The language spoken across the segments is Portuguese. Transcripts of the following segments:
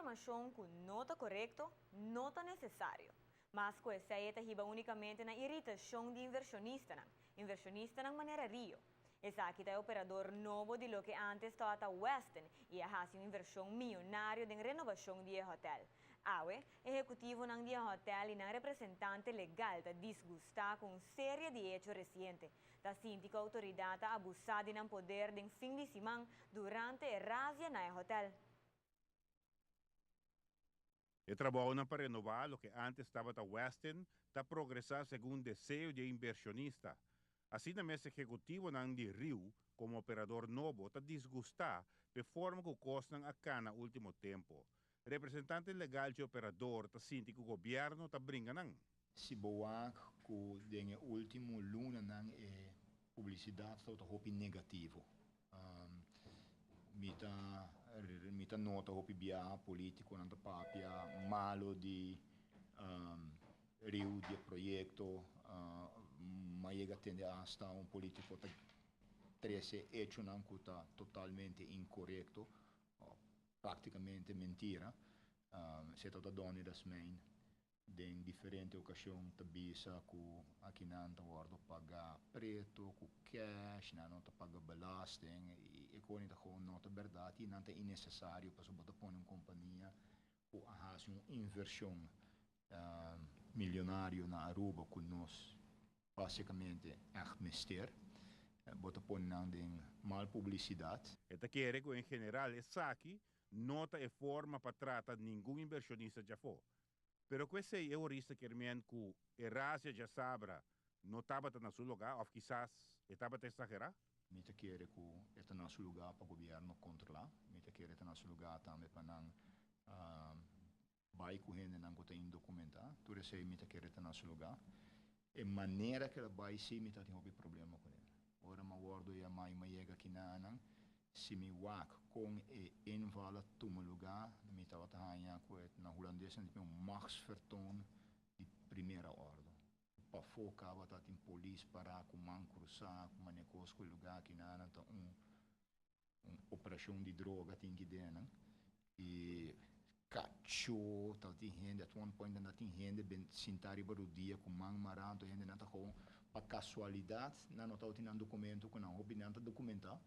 información con nota correcto, nota necesario. Mas que essa está riba unicamente na irritação de inversionista, inversionista na maneira rio. Essa aqui é o operador novo de lo que antes estava Western e ha uma inversão milionária em renovação de hotel. Awe, executivo ng dia hotel e ng representante legal da disgusta com série de hechos recentes. Da síndica autoridade abusada ng poder ng fim de semana durante a razia na hotel. O trabalho para renovar o que antes estava a Western está progressar segundo o desejo de inversionista. Assim, na mesa executivo ng de Rio, como operador novo, está disgustar de forma que costam a cana último tempo. Representante legal de operador está sinti que o governo está brincando. Si boak ku den último luna nang publicidade tot hopi negativo. Mita nota hopi bia politico nang papia malo di Rio de proyecto maiega tende hasta un politico ta 13 hecho nang kuta totalmente incorrecto, praticamente mentira. Se tota doni das main em diferente ocasião tabisa ku aqui não tá guardo pagar preto ku cash não tá pagar belasting e quando tá com nota verdade não tá innecessário para botar pôr uma companhia ku faz uma inversão milionário na Aruba com nós basicamente echt mister botar pôr não tem mal publicidade. Esta quer que em geral essa aqui nota e forma para tratar nenhum inversionista já foi. Pero queste eurista que realmente que Eurasia já sabra não estava no seu lugar, ou quizás estava a exagerar? Mita quer que está no seu lugar para o governo controlar, mita quer estar no seu lugar também para não vai correndo não que tem documentar, tudo isso mita quer estar no seu lugar. E maneira que ela vai sim mita tem algum problema com ele. Ora ma guardo e a mai chega aqui na se me wak com e invala toma lugar, me estava tahanha com na holandesa de um machtsvertoon de primeira ordem. Para focar bata tem polícia para com man cruzar, com manecos com lugar que na tá operação de droga tem que dena e cacho tal tem gente at one point na tem gente ben sintari baru dia com man maranto gente na tá com para casualidade na nota tem um documento com não opinião documentar.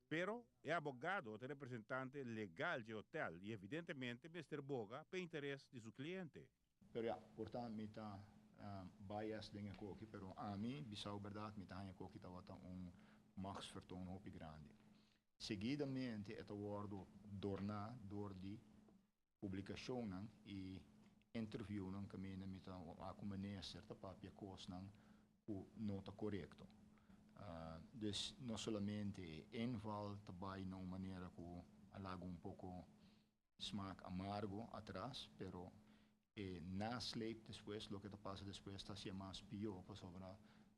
Pero é abogado, é representante legal de hotel e evidentemente Mr. Boga para interesse de seu cliente. Pero ja, portanto, me tá bias dingen koki, pero a mim, bisau verdade, me tá hanha koki tawata machtsvertoon hopi grande. Seguidamente, het worden door die publicationen e interviewen que me met a minister de papia cosnan o nota correcto. Dus não solamente inval também de uma maneira que alaga pouco smaak amargo atrás, pero nasleep depois, lo que passa depois está sendo mais pior, sobre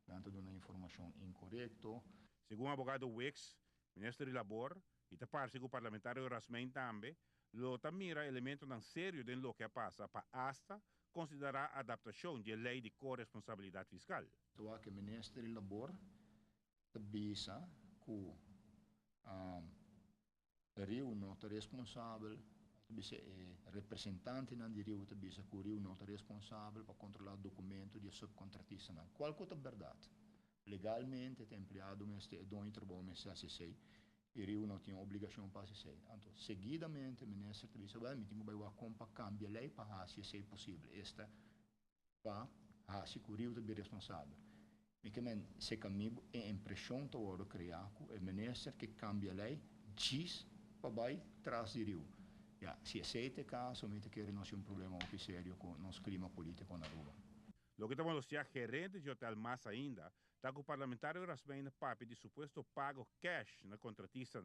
dando uma informação incorreta. Segundo o advogado Wicks, ministro de Labor, e da parte do parlamentário Rasmein também, lo mira elemento não sério de lo que passa para hasta considerar a adaptação da lei de corresponsabilidade fiscal. Então, que o ministro de Labor bisa que Rio não é responsável, bisa representante não de Rio bisa que o Rio não é responsável para controlar documentos de subcontratista. Qual é a verdade? Legalmente, o empregado é dono de trabalho nesse ACC e Rio não tinha obrigação para ACC. Então, seguidamente, o ministro bisa vai me tinha vai compa cambia lei para ACC possível. Esta para ACC que o Rio é responsável. Porque se caminho é impressão que eu criar com o ministro que cambia a lei, diz para vai trás de Rio. Se esse é o caso, somente que não é problema sério com o nosso clima político na rua. Lo que estamos a gerente de hotel mais ainda, está com o parlamentário Rasmein papi de suposto pago cash na contratista,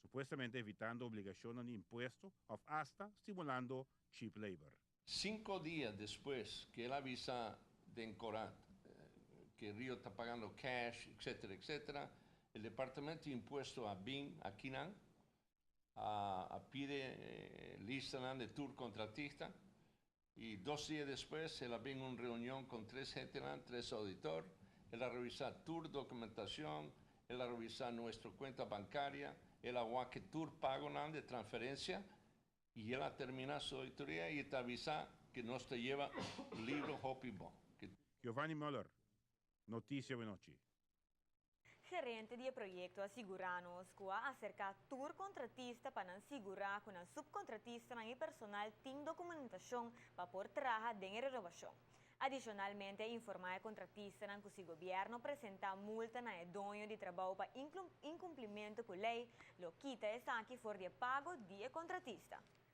supostamente evitando obrigação de imposto ou hasta estimulando cheap labor. 5 días después que él avisa de Encorat que Río está pagando cash, etcétera, etcétera, el Departamento de Impuestos a BIN, a Kinan, pide lista de tour contratista y 2 días después él viene una reunión con 3 gente, 3 auditores, él a revisar tour documentación, él a revisar nuestra cuenta bancaria, él a que tour pago de transferencia y él termina su auditoría y te avisa que no te lleva libro Hopi Bon. Giovanni Müller, Noticia Venoci. Gerente de proyecto aseguranos que acerca tour contratista para asegurar que el subcontratista y personal tiene documentación para por trabajar en renovación. Adicionalmente, informar al contratista que si el gobierno presenta multa al dueño de trabajo para incumplimiento con la ley, lo quita esa aquí fuera de pago de contratista.